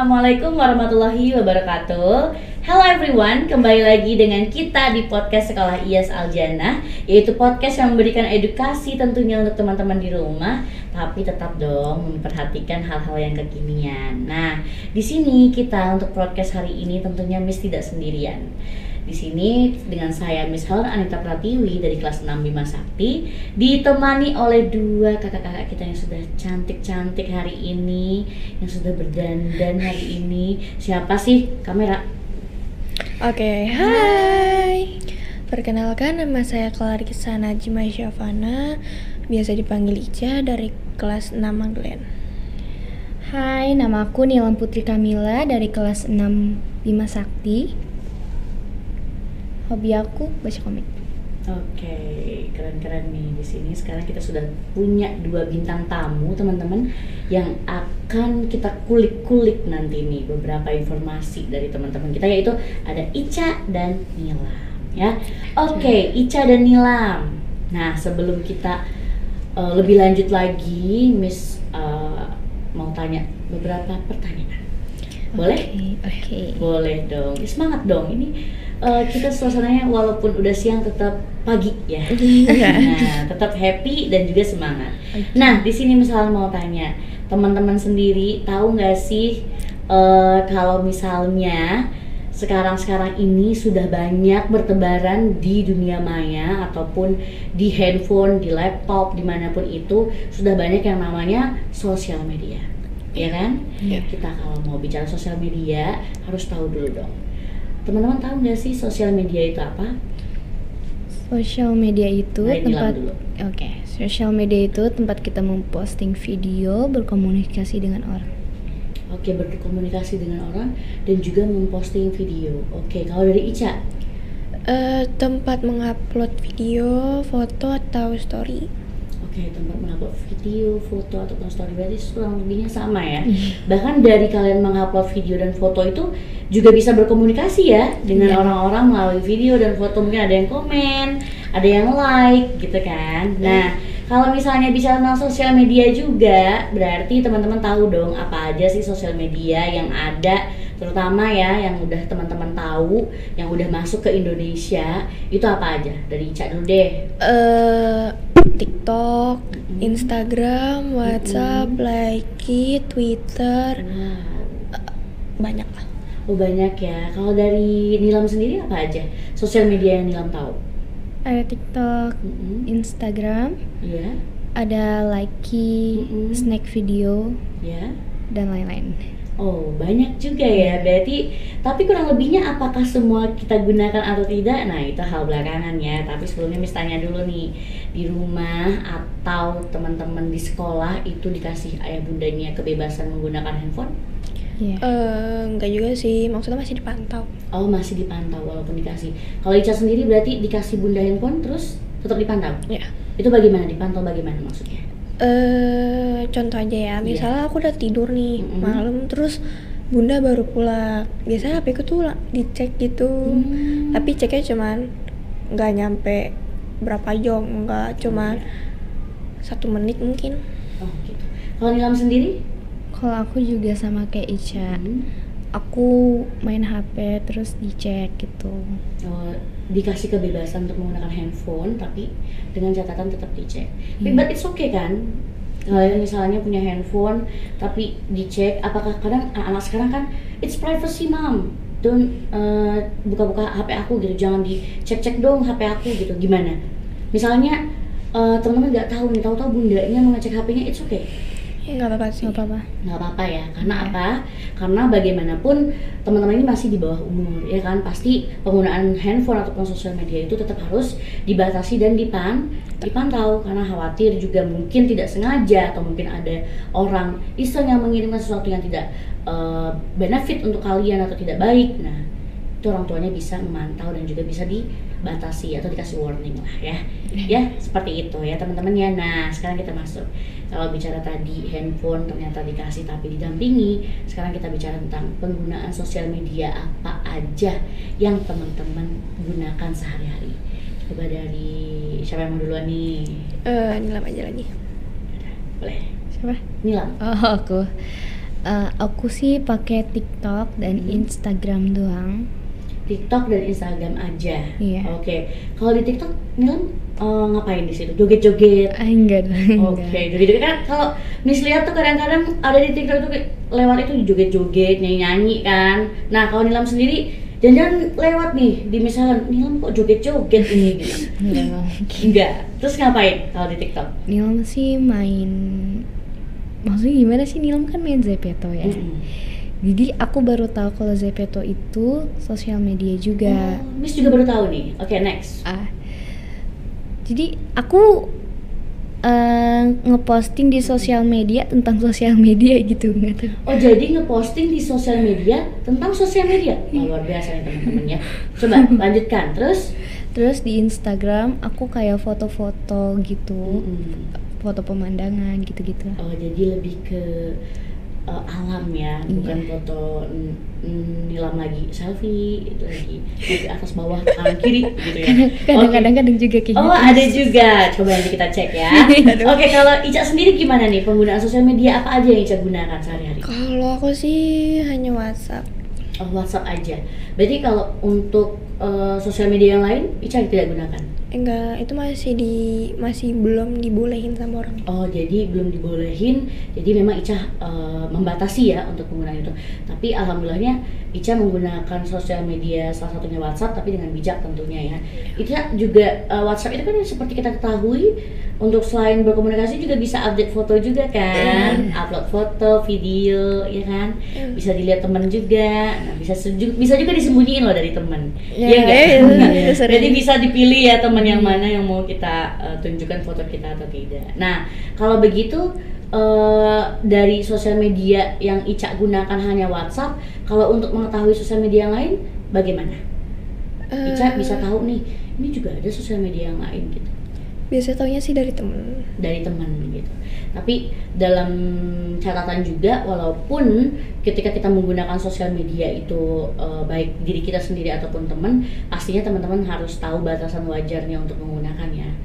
Assalamualaikum warahmatullahi wabarakatuh. Hello everyone, kembali lagi dengan kita di podcast Sekolah IAS Al-Jannah, yaitu podcast yang memberikan edukasi tentunya untuk teman-teman di rumah, tapi tetap dong memperhatikan hal-hal yang kekinian. Nah, di sini kita untuk podcast hari ini tentunya Miss tidak sendirian. Di sini dengan saya Miss Helen Anita Pratiwi dari kelas 6 Bima Sakti, ditemani oleh dua kakak-kakak kita yang sudah cantik-cantik hari ini, yang sudah berdandan hari ini. Siapa sih? Kamera. Oke, hai. Perkenalkan, nama saya Clarissa Najma Syafana, biasa dipanggil Ica, dari kelas 6 Magdalene. Hai, nama aku Nilam Putri Kamila dari kelas 6 Bima Sakti. Hobi aku baca komik. Oke, keren-keren nih. Di sini sekarang kita sudah punya dua bintang tamu, teman-teman, yang akan kita kulik-kulik nanti nih beberapa informasi dari teman-teman kita, yaitu ada Ica dan Nilam, ya. Oke, Ica dan Nilam. Nah, sebelum kita lebih lanjut lagi, Miss mau tanya beberapa pertanyaan. Boleh? Oke. Boleh dong. Semangat dong. Ini kita suasananya walaupun udah siang tetap pagi ya. Nah, tetap happy dan juga semangat. Nah, di sini misalnya mau tanya, teman-teman sendiri tahu nggak sih kalau misalnya sekarang ini sudah banyak bertebaran di dunia maya ataupun di handphone, di laptop, dimanapun itu sudah banyak yang namanya sosial media, ya kan? Kita kalau mau bicara sosial media harus tahu dulu dong. Teman-teman tahu nggak sih sosial media itu apa? Sosial media itu sosial media itu tempat kita memposting video, berkomunikasi dengan orang. Oke, berkomunikasi dengan orang dan juga memposting video. Oke, kalau dari Ica? Tempat mengupload video, foto, atau story. Oke, tempat mengupload video, foto, ataupun story, berarti kurang lebihnya sama ya. Bahkan dari kalian mengupload video dan foto itu juga bisa berkomunikasi ya dengan orang-orang melalui video dan foto. Mungkin ada yang komen, ada yang like gitu kan. Nah, kalau misalnya bicara tentang sosial media juga, berarti teman-teman tahu dong apa aja sih sosial media yang ada, terutama ya yang udah teman-teman tahu, yang udah masuk ke Indonesia, itu apa aja? Dari Ica dulu deh. TikTok, Instagram, WhatsApp, Likee, Twitter, banyak lah. Oh, banyak ya. Kalau dari Nilam sendiri apa aja sosial media yang Nilam tahu? Ada TikTok, Instagram, ada Likee, snack video, dan lain-lain. Oh, banyak juga ya. Berarti, tapi kurang lebihnya apakah semua kita gunakan atau tidak? Nah, itu hal belakangan ya. Tapi sebelumnya Miss tanya dulu nih, di rumah atau teman-teman di sekolah itu dikasih ayah bundanya kebebasan menggunakan handphone? Enggak juga sih, maksudnya masih dipantau. Oh, masih dipantau walaupun dikasih. Kalau Ica sendiri berarti dikasih bunda handphone terus tetap dipantau? Iya. Itu bagaimana? Dipantau bagaimana maksudnya? Contoh aja ya, misalnya aku udah tidur nih malam, terus bunda baru pulang, biasanya HP ku tuh dicek gitu, tapi ceknya cuman nggak nyampe berapa jam, nggak cuman 1 menit mungkin. Oh gitu. Kalau Nilam sendiri? Kalau aku juga sama kayak Ica, aku main HP terus dicek gitu. Oh, dikasih kebebasan untuk menggunakan handphone tapi dengan catatan tetap dicek. But it's okay kan? Kalian misalnya punya handphone tapi dicek, apakah kadang anak sekarang kan it's privacy mom, don't buka-buka HP aku gitu, jangan dicek-cek dong HP aku gitu. Gimana? Misalnya teman-teman nggak tahu nih, tahu-tahu bundanya mengecek HP-nya, it's okay. Nggak apa-apa sih. Nggak apa-apa. Nggak apa-apa ya, karena apa? Karena bagaimanapun teman-teman ini masih di bawah umur, ya kan? Pasti penggunaan handphone ataupun sosial media itu tetap harus dibatasi dan dipantau, karena khawatir juga mungkin tidak sengaja atau mungkin ada orang iseng yang mengirimkan sesuatu yang tidak benefit untuk kalian atau tidak baik. Nah, itu orang tuanya bisa memantau dan juga bisa dibatasi atau dikasih warning lah ya. Ya, seperti itu ya teman-teman ya. Nah, sekarang kita masuk. Kalau bicara tadi handphone ternyata dikasih tapi didampingi, sekarang kita bicara tentang penggunaan sosial media apa aja yang teman-teman gunakan sehari-hari. Coba dari siapa yang mau duluan nih? Nilam aja lagi. Boleh. Siapa? Nilam. Oh, aku. Aku sih pakai TikTok dan Instagram doang. TikTok dan Instagram aja. Iya. Oke. Kalau di TikTok Nilam ngapain di situ? Joget-joget. Enggak. Oke, joget-joget kan kalau Miss lihat tuh kadang-kadang ada di TikTok tuh lewat itu joget-joget, nyanyi-nyanyi kan. Nah, kalau Nilam sendiri jangan lewat nih di misalnya Nilam kok joget-joget ini gitu. Enggak. Terus ngapain kalau di TikTok? Nilam sih main, maksudnya gimana sih, Nilam kan main Zepeto ya. Jadi aku baru tahu kalau Zepeto itu sosial media juga. Miss juga baru tahu nih. Oke, next. Jadi aku ngeposting di sosial media tentang sosial media gitu, nggak tahu. Oh, jadi ngeposting di sosial media tentang sosial media. Luar biasa nih teman-teman ya. Coba lanjutkan. Terus di Instagram aku kayak foto-foto gitu, foto pemandangan gitu-gitu. Oh, jadi lebih ke alam ya, bukan foto Nilam lagi selfie, itu lagi ke atas bawah kanan kiri gitu ya. Kadang-kadang juga kayak gitu. Oh, ada juga. Coba nanti kita cek ya. Oke, kalau Ica sendiri gimana nih penggunaan sosial media, apa aja yang Ica gunakan sehari-hari? Kalau aku sih hanya WhatsApp. Oh, WhatsApp aja. Berarti kalau untuk sosial media yang lain Ica tidak gunakan? Enggak, itu masih belum dibolehin sama orang. Oh, jadi belum dibolehin. Jadi memang Ica membatasi ya untuk penggunaan itu. Tapi alhamdulillahnya Ica menggunakan sosial media salah satunya WhatsApp, tapi dengan bijak tentunya ya. Ica juga WhatsApp itu kan seperti kita ketahui untuk selain berkomunikasi juga bisa update foto juga kan, upload foto, video, ya kan, bisa dilihat teman juga. Nah, bisa juga disembunyiin loh dari teman. Iya enggak? Jadi bisa dipilih ya teman yang mana yang mau kita tunjukkan foto kita atau tidak. Nah, kalau begitu dari sosial media yang Ica gunakan hanya WhatsApp, kalau untuk mengetahui sosial media yang lain bagaimana? Ica bisa tahu nih, ini juga ada sosial media yang lain gitu. Biasa taunya sih dari temen. Dari teman gitu. Tapi dalam catatan juga, walaupun ketika kita menggunakan sosial media itu baik diri kita sendiri ataupun teman, pastinya teman-teman harus tahu batasan wajarnya untuk menggunakannya.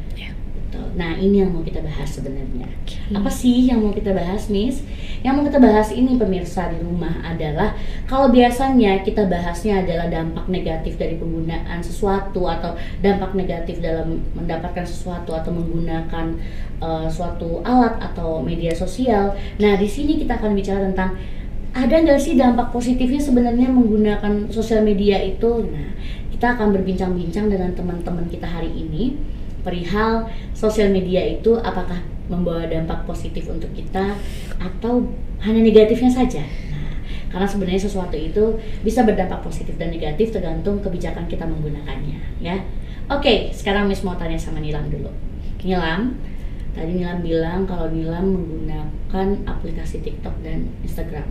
Nah, ini yang mau kita bahas sebenarnya. Apa sih yang mau kita bahas, Miss? Yang mau kita bahas ini pemirsa di rumah adalah kalau biasanya kita bahasnya adalah dampak negatif dari penggunaan sesuatu atau dampak negatif dalam mendapatkan sesuatu atau menggunakan suatu alat atau media sosial. Nah, di sini kita akan bicara tentang ada nggak sih dampak positifnya sebenarnya menggunakan sosial media itu. Nah, kita akan berbincang-bincang dengan teman-teman kita hari ini perihal sosial media itu apakah membawa dampak positif untuk kita atau hanya negatifnya saja. Nah, karena sebenarnya sesuatu itu bisa berdampak positif dan negatif tergantung kebijakan kita menggunakannya, ya. Oke, sekarang Miss mau tanya sama Nilam dulu. Nilam, tadi Nilam bilang kalau Nilam menggunakan aplikasi TikTok dan Instagram.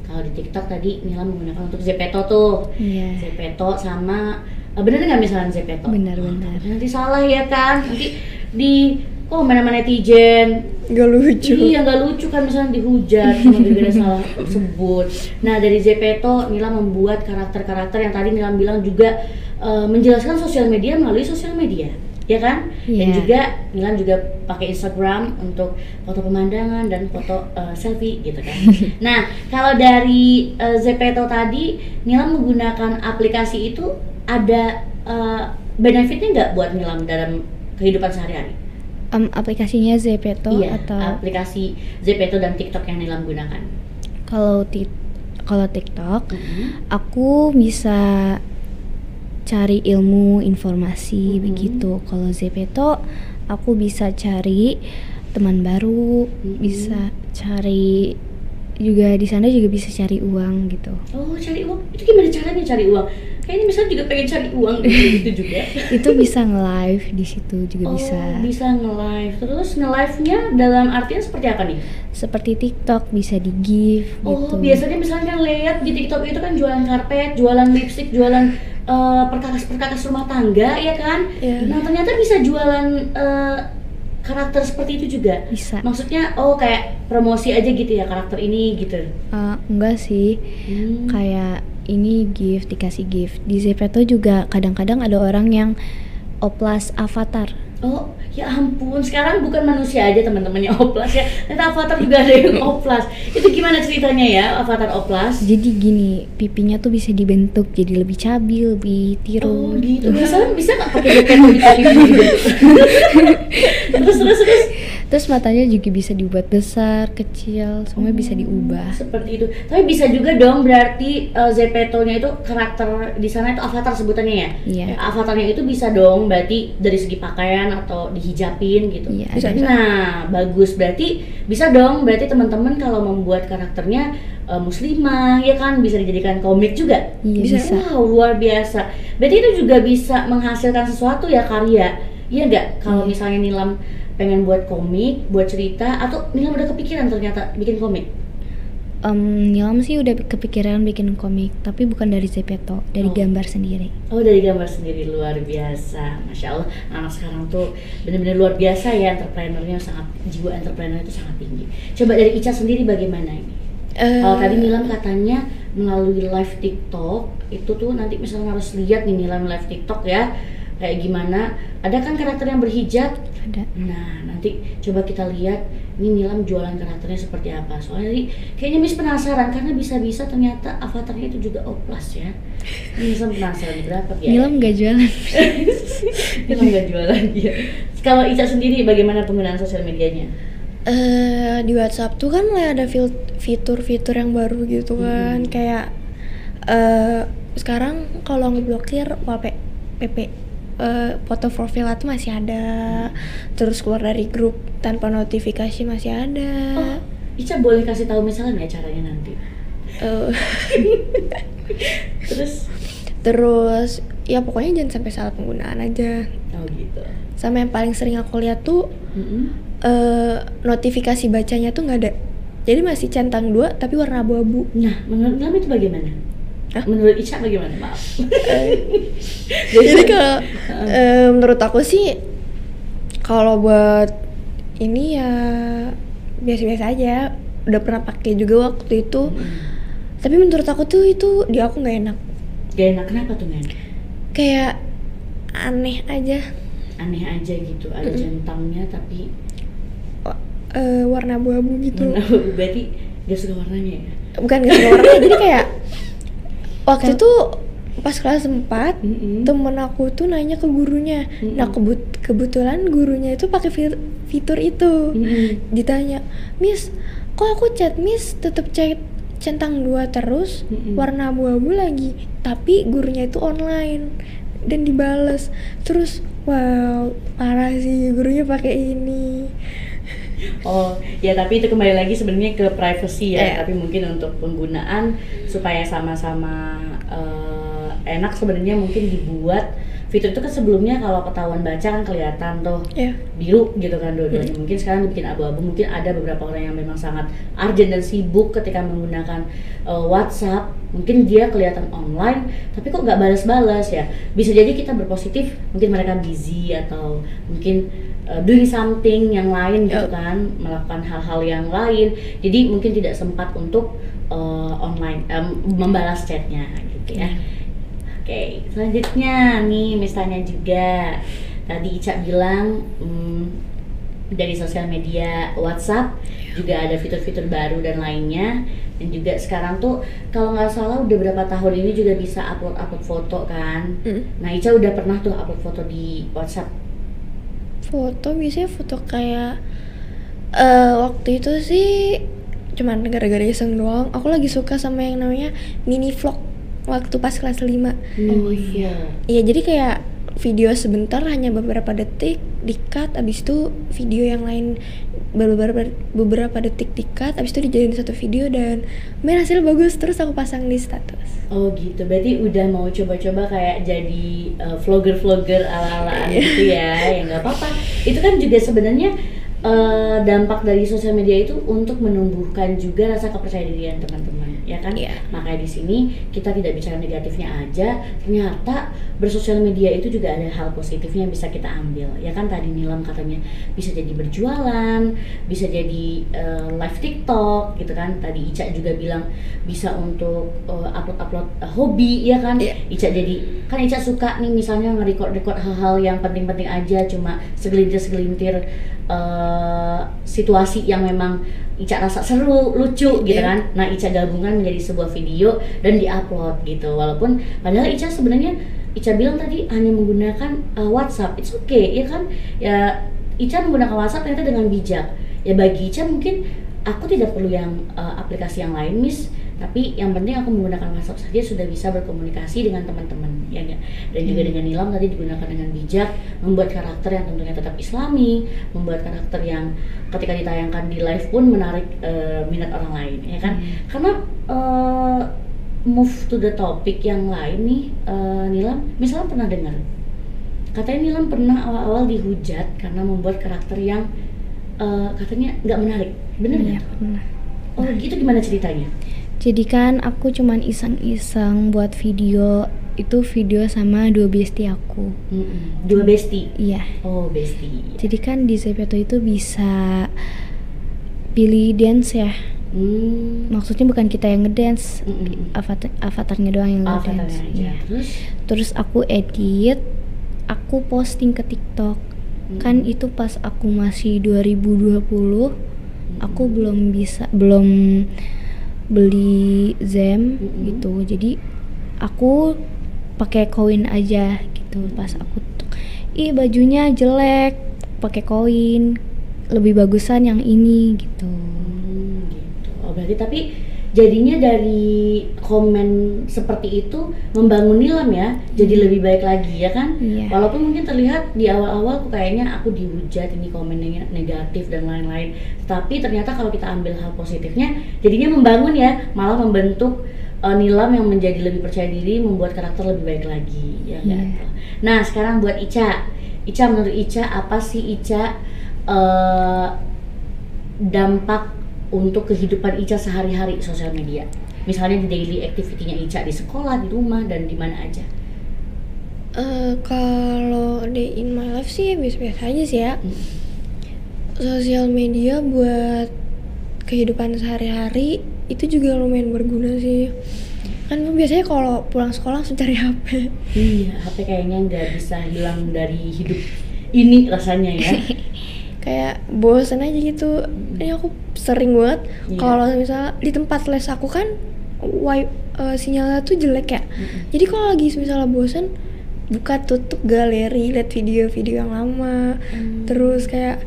Kalau di TikTok tadi Nilam menggunakan untuk Zepeto tuh. Zepeto sama bener nggak misalnya Zepeto? Benar. Nanti salah ya kan? Nanti di mana-mana netizen Gak lucu. Iya, gak lucu kan misalnya dihujat sama gara-gara salah sebut. Nah, dari Zepeto Nilam membuat karakter-karakter yang tadi Nilam bilang juga menjelaskan sosial media melalui sosial media, ya kan? Dan juga Nilam juga pakai Instagram untuk foto pemandangan dan foto selfie gitu kan. Nah, kalau dari Zepeto tadi Nilam menggunakan aplikasi itu ada benefitnya nggak buat Nilam dalam kehidupan sehari-hari? Aplikasinya Zepeto atau aplikasi Zepeto dan TikTok yang Nilam gunakan? Kalau TikTok, aku bisa cari ilmu, informasi begitu. Kalau Zepeto, aku bisa cari teman baru, bisa cari juga di sana juga bisa cari uang gitu. Oh, cari uang? Itu gimana caranya cari uang? Kayaknya misalnya juga pengen cari uang gitu juga. Itu bisa nge-live di situ juga bisa. Oh, bisa nge-live. Terus nge-live-nya dalam artian seperti apa nih? Seperti TikTok, bisa di-give gitu. Oh, biasanya misalnya kan lihat di TikTok itu kan jualan karpet, jualan lipstick, jualan perkakas rumah tangga, ya kan? Nah, ternyata bisa jualan karakter seperti itu juga? Bisa. Maksudnya, kayak promosi aja gitu ya karakter ini gitu? Enggak sih, kayak ini gift, dikasih gift. Di Zepeto juga kadang-kadang ada orang yang oplas avatar. Oh, ya ampun, sekarang bukan manusia aja teman-temannya Oplas ya, ternyata avatar juga ada yang Oplas. Itu gimana ceritanya ya, avatar Oplas? Jadi gini, pipinya tuh bisa dibentuk jadi lebih cabi, lebih Oh tirus. gitu, misalnya bisa nggak pakai jaket gitu? Terus. Terus matanya juga bisa dibuat besar, kecil, semua bisa diubah. Seperti itu. Tapi bisa juga dong berarti Zepeto-nya itu karakter di sana itu avatar sebutannya ya? Iya. Avatarnya itu bisa dong berarti dari segi pakaian atau dihijabin gitu. Iya, Bisa. Nah, bagus. Berarti bisa dong berarti teman-teman kalau membuat karakternya muslimah ya kan bisa dijadikan komik juga. Iya, bisa. Wow, luar biasa. Berarti itu juga bisa menghasilkan sesuatu ya, karya. Iya nggak? Kalau misalnya Nilam pengen buat komik, buat cerita, atau Nilam udah kepikiran ternyata bikin komik? Nilam sih udah kepikiran bikin komik, tapi bukan dari Zepeto, dari Oh. gambar sendiri. Oh, dari gambar sendiri, luar biasa. Masya Allah, anak sekarang tuh benar-benar luar biasa ya, entrepreneurnya sangat, jiwa entrepreneur itu sangat tinggi. Coba dari Ica sendiri bagaimana ini? Kalau tadi Nilam katanya melalui live TikTok, itu tuh nanti misalnya harus lihat nih Nilam live TikTok ya, kayak gimana. Ada kan karakter yang berhijab? Ada. Nah, nanti coba kita lihat ini Nilam jualan karakternya seperti apa. Soalnya tadi kayaknya Miss penasaran karena bisa-bisa ternyata avatarnya itu juga Oplas ya. Miss penasaran berapa ya? Nilam nggak jualan. Nilam nggak jualan ya. Kalau Ica sendiri bagaimana penggunaan sosial medianya? Di WhatsApp tuh kan mulai ada fitur-fitur yang baru gitu kan, kayak sekarang kalau ngeblokir PP foto profil tuh masih ada, terus keluar dari grup tanpa notifikasi masih ada. Oh, Ica boleh kasih tahu misalnya nggak caranya nanti? Eh, Terus, ya pokoknya jangan sampai salah penggunaan aja. oh gitu. Sama yang paling sering aku lihat tuh notifikasi bacanya tuh nggak ada, jadi masih centang 2 tapi warna abu-abu. Nah, menurut Nilam itu bagaimana? Hah? Menurut Ica bagaimana? Maaf. Jadi kalau menurut aku sih kalau buat ini ya biasa-biasa aja, udah pernah pakai juga waktu itu. Tapi menurut aku tuh itu di aku nggak enak, Gak enak, kenapa tuh men? kayak aneh aja. Aneh aja gitu, ada centangnya tapi Warna abu-abu gitu. berarti gak suka warnanya ya? Bukan gak suka warnanya, jadi kayak waktu itu pas kelas 4 temen aku tuh nanya ke gurunya. Nah kebetulan gurunya itu pakai fitur itu. Ditanya, "Miss, kok aku chat Miss tetep centang 2 terus, warna abu-abu lagi, tapi gurunya itu online dan dibales." Terus wow, parah sih gurunya pakai ini. Oh ya, tapi itu kembali lagi sebenarnya ke privacy ya. Iya. Tapi mungkin untuk penggunaan supaya sama-sama enak sebenarnya mungkin dibuat fitur itu kan sebelumnya kalau ketahuan baca kan kelihatan tuh Iya. biru gitu kan dua-duanya. Mungkin sekarang dibikin abu-abu. Mungkin ada beberapa orang yang memang sangat urgent dan sibuk ketika menggunakan WhatsApp. Mungkin dia kelihatan online tapi kok nggak balas-balas ya. Bisa jadi kita berpositif, mungkin mereka busy atau mungkin doing something yang lain gitu kan, melakukan hal-hal yang lain. Jadi mungkin tidak sempat untuk online membalas chatnya gitu ya. Oke, selanjutnya nih misalnya juga tadi Ica bilang dari sosial media WhatsApp juga ada fitur-fitur baru dan lainnya. Dan juga sekarang tuh kalau nggak salah udah berapa tahun ini juga bisa upload foto kan. Nah Ica udah pernah tuh upload foto di WhatsApp. Foto biasanya foto kayak waktu itu sih cuman gara-gara iseng doang. Aku lagi suka sama yang namanya mini vlog waktu pas kelas 5. Oh iya. Iya, jadi kayak video sebentar hanya beberapa detik di-cut, abis itu video yang lain beberapa detik di-cut, abis itu dijadiin satu video dan hasil bagus, terus aku pasang di status. Oh gitu, berarti udah mau coba-coba kayak jadi vlogger-vlogger ala-alaan gitu ya. Ya nggak apa-apa, itu kan juga sebenarnya dampak dari sosial media itu untuk menumbuhkan juga rasa kepercayaan dirian teman-teman, ya kan? Iya. Makanya di sini kita tidak bicara negatifnya aja, ternyata bersosial media itu juga ada hal positifnya yang bisa kita ambil, ya kan? Tadi Nilam katanya bisa jadi berjualan, bisa jadi live TikTok, gitu kan? Tadi Ica juga bilang bisa untuk upload hobi, ya kan? Iya. Ica jadi, kan Ica suka nih misalnya nge-record hal-hal yang penting-penting aja, cuma segelintir situasi yang memang Ica rasa seru, lucu gitu kan. Nah, Ica gabungkan menjadi sebuah video dan diupload gitu. Walaupun padahal Ica sebenarnya Ica bilang tadi hanya menggunakan WhatsApp. It's okay, ya kan? Ya Ica menggunakan WhatsApp ternyata dengan bijak. Ya bagi Ica mungkin aku tidak perlu yang aplikasi yang lain, Miss. Tapi yang penting aku menggunakan WhatsApp saja sudah bisa berkomunikasi dengan teman-teman, ya enggak? Dan juga dengan Nilam tadi digunakan dengan bijak, membuat karakter yang tentunya tetap Islami, membuat karakter yang ketika ditayangkan di live pun menarik minat orang lain, ya kan? Karena move to the topic yang lain nih, Nilam, misalnya pernah dengar katanya Nilam pernah awal-awal dihujat karena membuat karakter yang katanya nggak menarik, bener nggak? Iya, pernah. Oh gitu, gimana ceritanya? Jadi kan aku cuman iseng-iseng buat video, itu video sama 2 bestie aku. Dua bestie? Iya. Oh, bestie. Jadi kan di Zepeto itu bisa pilih dance ya. Maksudnya bukan kita yang ngedance, avatarnya doang yang ngedance. Iya. Terus aku edit, aku posting ke TikTok. Kan itu pas aku masih 2020, aku belum beli Zem gitu. Jadi aku pakai koin aja gitu. Pas aku ih bajunya jelek, pakai koin, lebih bagusan yang ini gitu. Gitu. Oh, berarti tapi jadinya dari komen seperti itu membangun Nilam ya, jadi lebih baik lagi ya kan? Iya. Walaupun mungkin terlihat di awal-awal kayaknya aku dihujat, ini komennya negatif dan lain-lain, tapi ternyata kalau kita ambil hal positifnya jadinya membangun ya, malah membentuk Nilam yang menjadi lebih percaya diri, membuat karakter lebih baik lagi ya kan? Nah sekarang buat Ica, menurut Ica apa sih Ica dampak untuk kehidupan Ica sehari-hari sosial media? Misalnya di daily activity-nya Ica di sekolah, di rumah, dan di mana aja. Kalau day in my life sih biasa-biasa aja sih ya. Sosial media buat kehidupan sehari-hari itu juga lumayan berguna sih. Kan biasanya kalau pulang sekolah langsung cari HP. Iya, HP kayaknya nggak bisa hilang dari hidup ini rasanya ya. Kayak bosen aja gitu. Ini aku sering banget kalau misalnya di tempat les aku kan sinyalnya tuh jelek ya. Jadi kalau lagi misalnya bosen, buka tutup galeri, lihat video-video yang lama. Terus kayak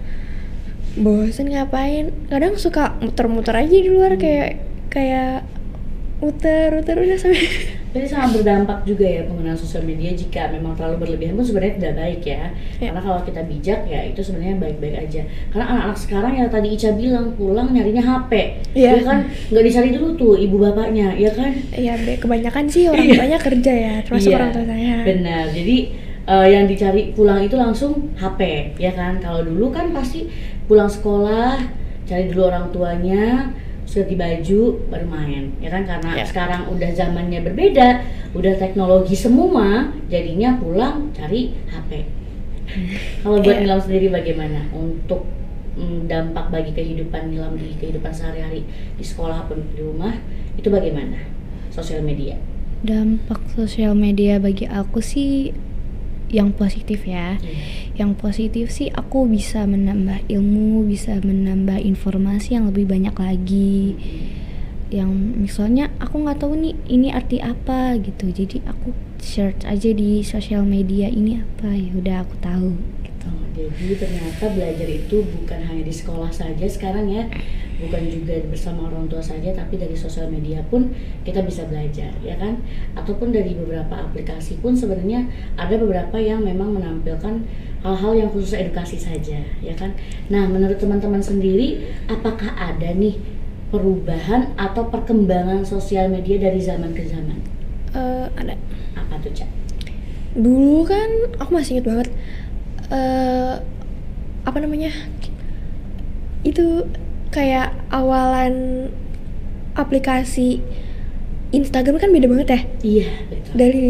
bosen ngapain? Kadang suka muter-muter aja di luar, kayak muter udah sampai. Jadi sangat berdampak juga ya penggunaan sosial media. Jika memang terlalu berlebihan pun sebenarnya tidak baik ya. Karena kalau kita bijak ya itu sebenarnya baik-baik aja. Karena anak-anak sekarang yang tadi Ica bilang pulang nyarinya HP, ya kan? Nggak dicari dulu tuh ibu bapaknya, ya kan? Iya, kebanyakan sih orang tuanya kerja ya, termasuk orang tua saya. Benar. Jadi yang dicari pulang itu langsung HP, ya kan? Kalau dulu kan pasti pulang sekolah cari dulu orang tuanya, ganti baju baru main, ya kan? Karena sekarang udah zamannya berbeda, udah teknologi semua, jadinya pulang cari HP. Kalau buat Nilam sendiri bagaimana untuk dampak bagi kehidupan Nilam di kehidupan sehari-hari di sekolah atau di rumah itu bagaimana sosial media? Dampak sosial media bagi aku sih yang positif ya. Yang positif sih aku bisa menambah ilmu, bisa menambah informasi yang lebih banyak lagi. Yang misalnya aku nggak tahu nih ini arti apa gitu, jadi aku search aja di sosial media ini apa, ya udah aku tahu gitu. Jadi ternyata belajar itu bukan hanya di sekolah saja sekarang ya, bukan juga bersama orang tua saja, tapi dari sosial media pun kita bisa belajar, ya kan? Ataupun dari beberapa aplikasi pun sebenarnya ada beberapa yang memang menampilkan hal-hal yang khusus edukasi saja, ya kan? Nah, menurut teman-teman sendiri, apakah ada nih perubahan atau perkembangan sosial media dari zaman ke zaman? Ada. Apa tuh, Cak? Dulu kan aku masih inget banget itu kayak awalan aplikasi Instagram kan beda banget ya. Iya, betul. Dari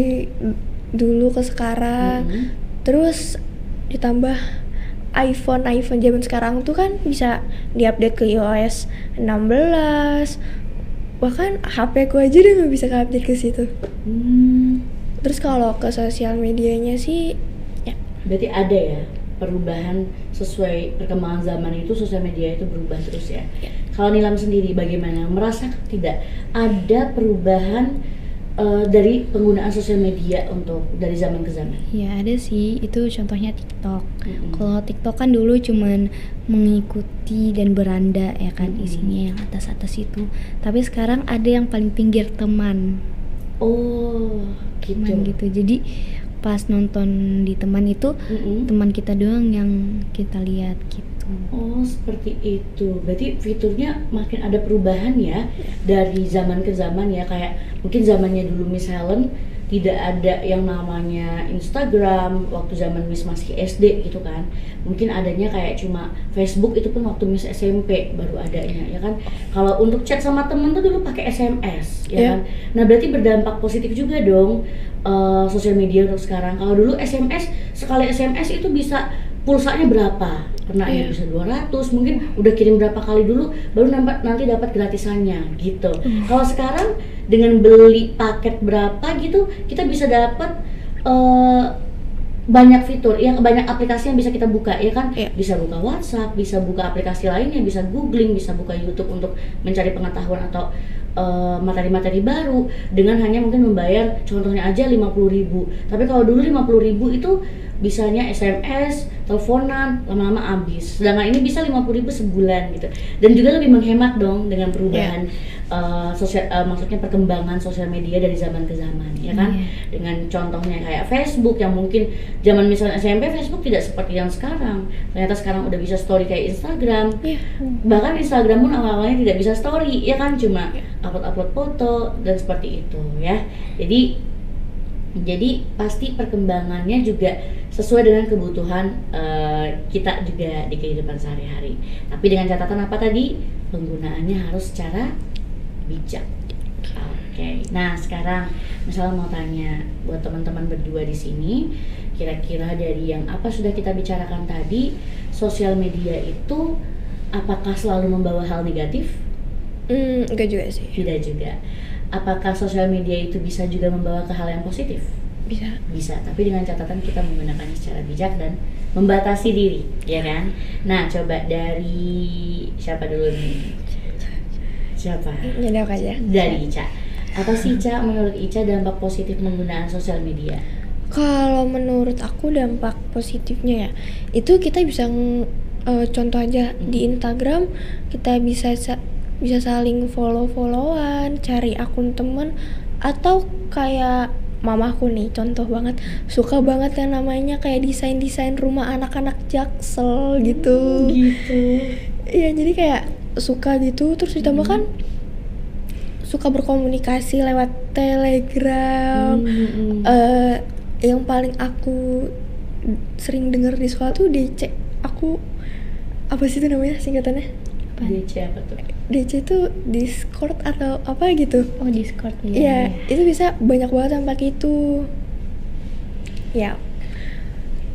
dulu ke sekarang. Terus ditambah iPhone zaman sekarang tuh kan bisa diupdate ke iOS 16. Bahkan HP ku aja udah nggak bisa update ke situ. Terus kalau ke sosial medianya sih ya Berarti ada ya perubahan sesuai perkembangan zaman itu, sosial media itu berubah terus ya. Kalau Nilam sendiri bagaimana? Merasa tidak ada perubahan dari penggunaan sosial media untuk dari zaman ke zaman? Ya ada sih, itu contohnya TikTok. Kalau TikTok kan dulu cuman mengikuti dan beranda ya kan, isinya yang atas-atas itu. Tapi sekarang ada yang paling pinggir, teman. Oh, gitu. Teman gitu. Jadi pas nonton di teman itu, teman kita doang yang kita lihat gitu. Oh, seperti itu. Berarti fiturnya makin ada perubahan ya dari zaman ke zaman ya. Kayak mungkin zamannya dulu Miss Helen tidak ada yang namanya Instagram waktu zaman Miss masih SD gitu kan. Mungkin adanya kayak cuma Facebook, itu pun waktu Miss SMP baru adanya ya kan. Kalau untuk chat sama temen tuh dulu pakai SMS ya kan. Nah, berarti berdampak positif juga dong sosial media untuk sekarang. Kalau dulu SMS, sekali SMS itu bisa pulsanya berapa? Pernah ya bisa 200, mungkin udah kirim berapa kali dulu baru nanti dapat gratisannya gitu. Kalau sekarang dengan beli paket berapa gitu kita bisa dapat banyak fitur, ya banyak aplikasi yang bisa kita buka ya kan. Bisa buka WhatsApp, bisa buka aplikasi lainnya, bisa googling, bisa buka YouTube untuk mencari pengetahuan atau materi-materi baru dengan hanya mungkin membayar contohnya aja 50.000. Tapi kalau dulu 50.000 itu bisanya SMS, teleponan, lama-lama habis. Sedangkan ini bisa 50.000 sebulan gitu. Dan juga lebih menghemat dong dengan perubahan maksudnya perkembangan sosial media dari zaman ke zaman ya kan. Dengan contohnya kayak Facebook yang mungkin zaman misalnya SMP Facebook tidak seperti yang sekarang. Ternyata sekarang udah bisa story kayak Instagram. Bahkan Instagram pun awal-awalnya tidak bisa story ya kan, cuma upload foto dan seperti itu ya. Jadi pasti perkembangannya juga sesuai dengan kebutuhan kita juga di kehidupan sehari-hari. Tapi dengan catatan apa tadi? Penggunaannya harus secara bijak. Oke. Nah, sekarang misalnya mau tanya buat teman-teman berdua di sini, kira-kira dari yang apa sudah kita bicarakan tadi, sosial media itu apakah selalu membawa hal negatif? Enggak juga sih. Tidak juga. Apakah sosial media itu bisa juga membawa ke hal yang positif? Bisa, tapi dengan catatan kita menggunakannya secara bijak dan membatasi diri, ya kan? Nah, coba dari siapa dulu nih? Siapa? Nyadok aja. Dari Ica. Apa sih Ica, menurut Ica dampak positif penggunaan sosial media? Kalau menurut aku dampak positifnya ya, itu kita bisa contoh aja di Instagram kita bisa saling follow-followan, cari akun temen, atau kayak mamaku nih contoh banget suka banget yang namanya kayak desain rumah anak-anak Jaksel gitu. Iya, jadi kayak suka gitu, terus ditambah kan suka berkomunikasi lewat Telegram. Yang paling aku sering dengar di sekolah tuh DC. Aku apa sih itu namanya singkatannya? DC apa tuh? DC itu Discord atau apa gitu. Oh, Discord ya. Iya, itu bisa banyak banget yang pakai itu. Ya,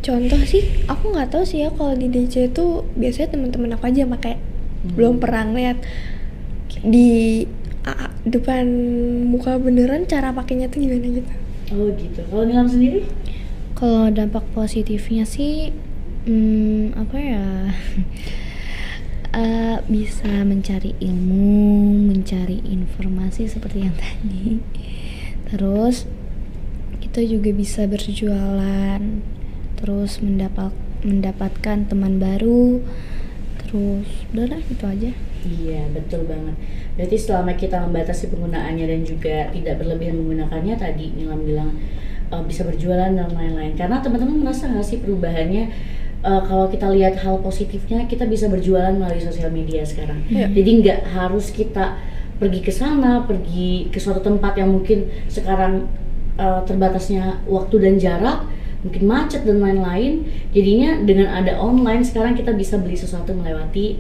contoh sih, aku nggak tahu sih ya kalau di DC itu biasanya teman-teman aku aja pakai. Belum pernah ngeliat di depan muka beneran cara pakainya tuh gimana gitu. Oh gitu. Kalau Nilam sendiri? Kalau dampak positifnya sih apa ya? Bisa mencari ilmu, mencari informasi seperti yang tadi. Terus kita juga bisa berjualan, terus mendapatkan teman baru. Terus udah gitu aja. Iya, betul banget. Berarti selama kita membatasi penggunaannya dan juga tidak berlebihan menggunakannya, tadi Nilam bilang bisa berjualan dan lain-lain. Karena teman-teman merasa nggak sih perubahannya? Kalau kita lihat hal positifnya, kita bisa berjualan melalui sosial media sekarang. Jadi nggak harus kita pergi ke sana, pergi ke suatu tempat yang mungkin sekarang terbatasnya waktu dan jarak. mungkin macet dan lain-lain. Jadinya dengan ada online sekarang kita bisa beli sesuatu melewati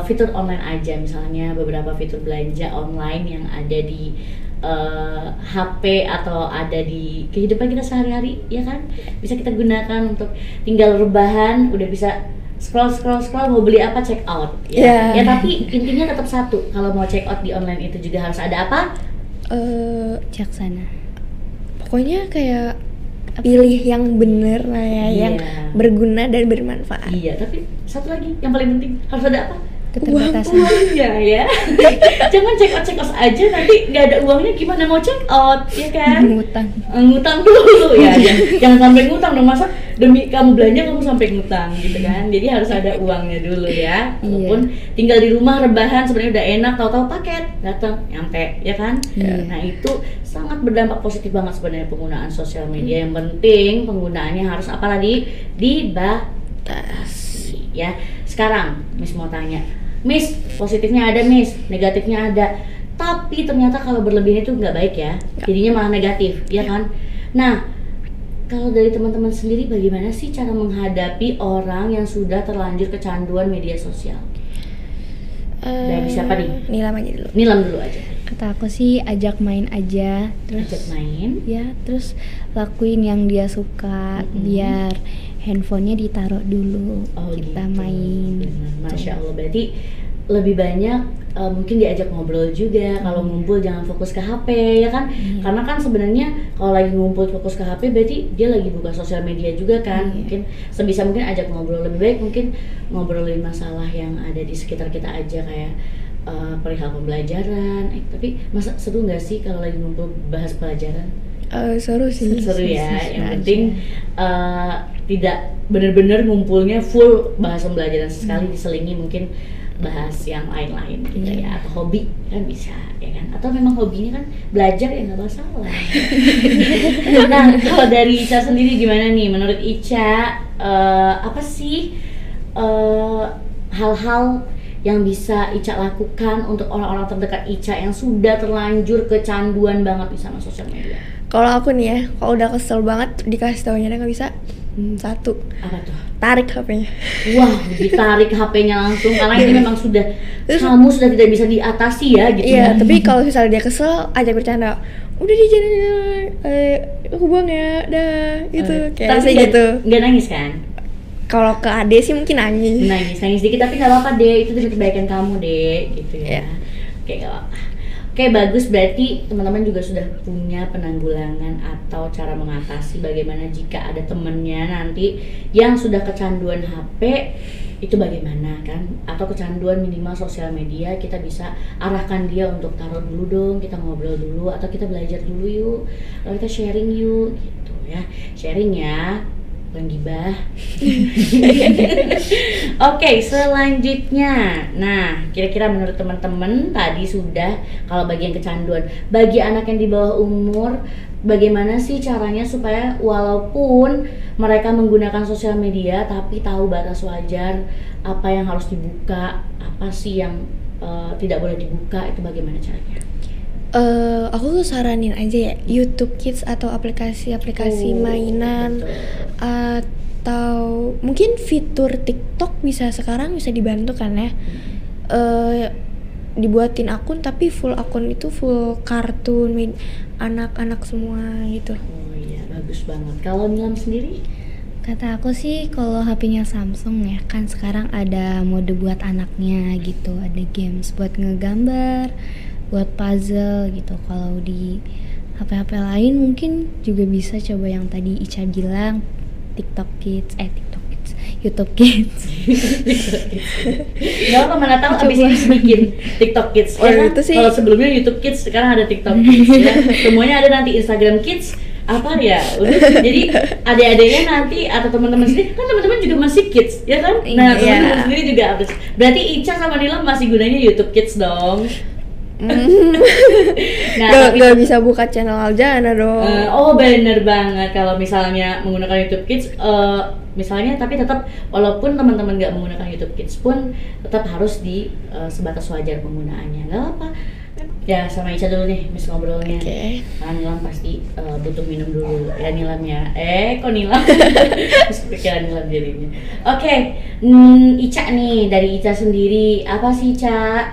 fitur online aja, misalnya beberapa fitur belanja online yang ada di HP atau ada di kehidupan kita sehari-hari, ya kan? Bisa kita gunakan untuk tinggal rebahan, udah bisa scroll mau beli apa, check out ya. Ya tapi intinya tetap satu, kalau mau check out di online itu juga harus ada apa? Jaksana. Pokoknya kayak pilih yang bener lah ya, yang berguna dan bermanfaat. Iya, tapi satu lagi yang paling penting harus ada apa? Keterbatasan. Uangnya ya. Jangan check out aja, nanti nggak ada uangnya gimana mau check out, ya kan? Ngutang dulu ya. Jangan sampai ngutang dong, masa demi kamu belanja kamu sampai ngutang gitu kan. Jadi harus ada uangnya dulu ya. Walaupun tinggal di rumah rebahan sebenarnya udah enak, tahu-tahu paket datang nyampe, ya kan? Nah, itu sangat berdampak positif banget sebenarnya penggunaan sosial media. Yang penting penggunaannya harus apa tadi? Dibatasi ya. Sekarang Miss mau tanya, Miss, positifnya ada Miss, negatifnya ada, tapi ternyata kalau berlebihan itu nggak baik ya, jadinya malah negatif, ya kan? Nah, kalau dari teman-teman sendiri bagaimana sih cara menghadapi orang yang sudah terlanjur kecanduan media sosial? Dari siapa nih? Nilam aja dulu. Nilam dulu aja. Kata aku sih ajak main aja, terus Ajak main. ya, terus lakuin yang dia suka, biar handphonenya ditaruh dulu, kita gitu. main. Benar. Masya Allah, berarti lebih banyak mungkin diajak ngobrol juga. Kalau ngumpul jangan fokus ke HP, ya kan? Karena kan sebenarnya kalau lagi ngumpul fokus ke HP berarti dia lagi buka sosial media juga kan. Mungkin sebisa mungkin ajak ngobrol. Lebih baik mungkin ngobrolin masalah yang ada di sekitar kita aja, kayak perihal pembelajaran. Tapi masa seru nggak sih kalau lagi ngumpul bahas pelajaran? Seru sih. Seru ya. Yang penting tidak benar-benar ngumpulnya full bahas pembelajaran, sekali diselingi mungkin bahas yang lain-lain gitu ya, atau hobi kan bisa, ya kan? Atau memang hobinya kan belajar, ya nggak masalah. Nah, kalau dari Ica sendiri gimana nih? Menurut Ica apa sih hal-hal yang bisa Ica lakukan untuk orang-orang terdekat Ica yang sudah terlanjur kecanduan banget nih sama sosial media? Kalau aku nih ya, kalau udah kesel banget dikasih taunya nggak bisa. Satu, apa tuh? tarik HP-nya. Wah, ditarik HP-nya langsung karena ini memang sudah kamu sudah tidak bisa diatasi ya gitu. Iya, tapi kalau misalnya dia kesel, ajak bercanda. Udah di jalan, aku buang ya, dah, gitu. Kayak gitu. Nggak nangis kan? Kalau ke ade sih mungkin nangis. Nangis dikit, tapi nggak apa-apa deh, itu demi kebaikan kamu deh, gitu ya. Oke, nggak apa-apa. Oke, bagus, berarti teman-teman juga sudah punya penanggulangan atau cara mengatasi bagaimana jika ada temennya nanti yang sudah kecanduan HP, itu bagaimana kan? Atau kecanduan minimal sosial media, kita bisa arahkan dia untuk taruh dulu dong, kita ngobrol dulu, atau kita belajar dulu yuk, atau kita sharing yuk, gitu ya. Sharing ya, bukan gibah. Oke, selanjutnya. Nah, kira-kira menurut teman-teman tadi sudah kalau bagian kecanduan, bagi anak yang di bawah umur, bagaimana sih caranya supaya walaupun mereka menggunakan sosial media tapi tahu batas wajar, apa yang harus dibuka, apa sih yang tidak boleh dibuka, itu bagaimana caranya? Aku tuh saranin aja ya YouTube Kids atau aplikasi-aplikasi mainan, atau mungkin fitur TikTok bisa sekarang bisa dibantu kan ya. Dibuatin akun tapi full akun itu full kartun anak-anak semua gitu. Oh iya, bagus banget. Kalau Nilam sendiri? Kata aku sih kalau HP-nya Samsung ya, kan sekarang ada mode buat anaknya gitu, ada games buat ngegambar, buat puzzle gitu. Kalau di HP-HP lain mungkin juga bisa coba yang tadi Ica bilang, YouTube Kids. Gak apa, mana tahu abis ini bikin TikTok Kids ya kan? Kalau sebelumnya YouTube Kids, sekarang ada TikTok Kids ya. Semuanya ada, nanti Instagram Kids apa ya, udah. Jadi adik-adiknya nanti atau teman-teman sendiri, kan teman-teman juga masih kids ya kan? Nah, teman-teman sendiri juga harus. Berarti Ica sama Nilam masih gunanya YouTube Kids dong. Nah, gak bisa buka channel Aljana dong. Oh bener banget, kalau misalnya menggunakan YouTube Kids, misalnya, tapi tetap walaupun teman-teman nggak menggunakan YouTube Kids pun tetap harus di sebatas wajar penggunaannya, nggak apa. Ya sama Ica dulu nih, Miss ngobrolnya. Oke. Karena Nilam pasti butuh minum dulu ya Nilam ya. Kok Nilam? Terus kepikiran Nilam jadinya. Oke, Ica nih, dari Ica sendiri, apa sih Ica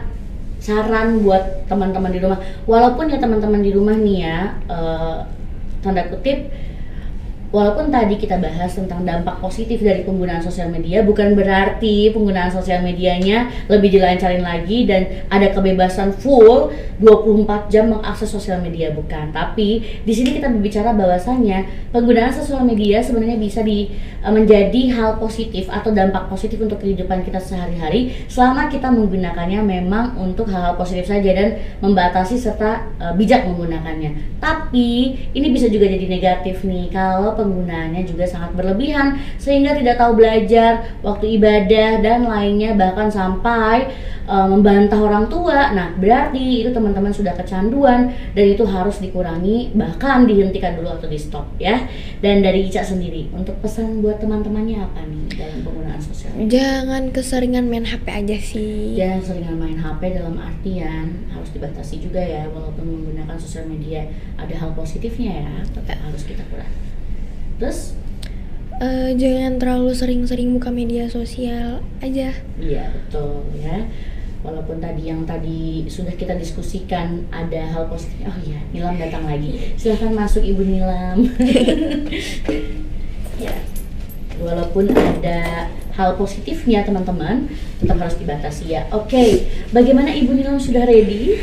saran buat teman-teman di rumah? Walaupun ya teman-teman di rumah nih ya, tanda kutip, walaupun tadi kita bahas tentang dampak positif dari penggunaan sosial media, bukan berarti penggunaan sosial medianya lebih dilancarin lagi dan ada kebebasan full 24 jam mengakses sosial media, bukan. Tapi di sini kita berbicara bahwasannya penggunaan sosial media sebenarnya bisa menjadi hal positif atau dampak positif untuk kehidupan kita sehari-hari selama kita menggunakannya memang untuk hal-hal positif saja dan membatasi serta bijak menggunakannya. Tapi ini bisa juga jadi negatif nih kalau penggunaannya juga sangat berlebihan sehingga tidak tahu belajar, waktu ibadah dan lainnya, bahkan sampai membantah orang tua. Nah, berarti itu teman-teman sudah kecanduan dan itu harus dikurangi, bahkan dihentikan dulu atau di stop ya. Dan dari Ica sendiri, untuk pesan buat teman-temannya apa nih dalam penggunaan sosial media? Jangan keseringan main HP aja sih. Jangan seringan main HP dalam artian harus dibatasi juga ya, walaupun menggunakan sosial media ada hal positifnya ya, tetap harus kita kurangi. Terus Jangan terlalu sering-sering buka media sosial aja. iya betul ya, walaupun tadi sudah kita diskusikan ada hal positifnya. Oh iya, Nilam datang lagi, silahkan masuk Ibu Nilam. Ya, walaupun ada hal positifnya teman-teman, tetap harus dibatasi ya. Oke, bagaimana Ibu Nilam, sudah ready?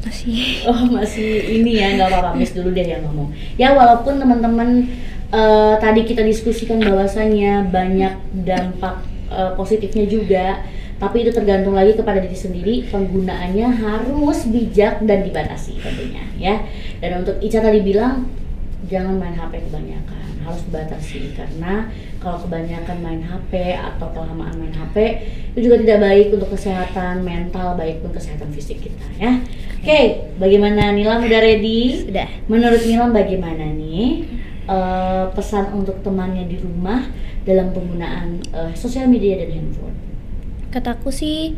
Masih. Oh masih ini ya, nggak apa-apa, Miss dulu deh yang ngomong. Ya walaupun teman-teman tadi kita diskusikan bahwasannya banyak dampak positifnya juga, tapi itu tergantung lagi kepada diri sendiri, penggunaannya harus bijak dan dibatasi tentunya ya. Dan untuk Ica tadi bilang jangan main HP kebanyakan, harus dibatasi, karena kalau kebanyakan main HP atau kelamaan main HP itu juga tidak baik untuk kesehatan mental, baik pun kesehatan fisik kita ya. Oke, bagaimana Nilam, udah ready? Sudah. Menurut Nilam bagaimana nih pesan untuk temannya di rumah dalam penggunaan sosial media dan handphone? Kataku sih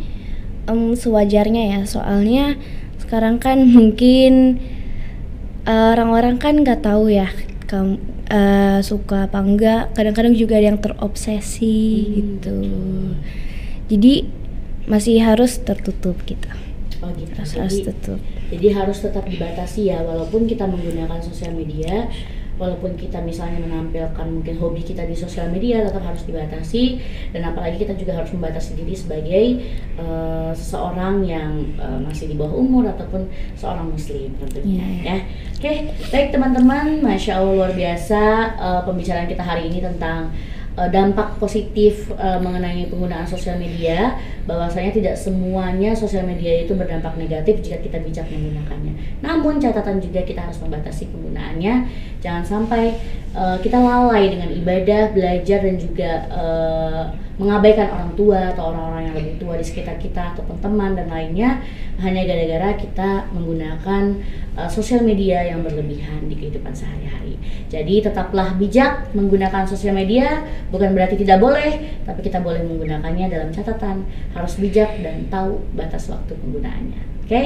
sewajarnya ya, soalnya sekarang kan mungkin orang-orang kan nggak tahu ya kamu suka apa enggak, kadang-kadang juga ada yang terobsesi gitu, jadi masih harus tertutup gitu. Oh gitu. Harus tutup. Jadi harus tetap dibatasi ya, walaupun kita menggunakan sosial media, walaupun kita misalnya menampilkan mungkin hobi kita di sosial media, tetap harus dibatasi. Dan apalagi kita juga harus membatasi diri sebagai seseorang yang masih di bawah umur ataupun seorang muslim tentunya ya. Oke, baik teman-teman, Masya Allah luar biasa pembicaraan kita hari ini tentang dampak positif mengenai penggunaan sosial media, bahwasanya tidak semuanya sosial media itu berdampak negatif jika kita bijak menggunakannya. Namun catatan juga kita harus membatasi penggunaannya, jangan sampai kita lalai dengan ibadah, belajar dan juga mengabaikan orang tua atau orang-orang yang lebih tua di sekitar kita ataupun teman dan lainnya hanya gara-gara kita menggunakan sosial media yang berlebihan di kehidupan sehari-hari. Jadi tetaplah bijak menggunakan sosial media, bukan berarti tidak boleh, tapi kita boleh menggunakannya dalam catatan, harus bijak dan tahu batas waktu penggunaannya. Oke?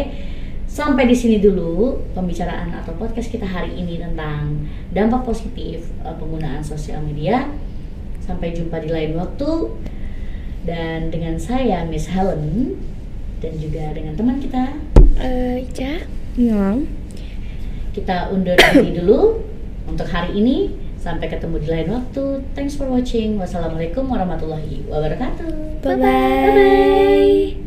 Sampai di sini dulu pembicaraan atau podcast kita hari ini tentang dampak positif penggunaan sosial media. Sampai jumpa di lain waktu, dan dengan saya Miss Helen dan juga dengan teman kita Ica. Kita undur diri dulu untuk hari ini. Sampai ketemu di lain waktu. Thanks for watching. Wassalamualaikum warahmatullahi wabarakatuh. Bye-bye.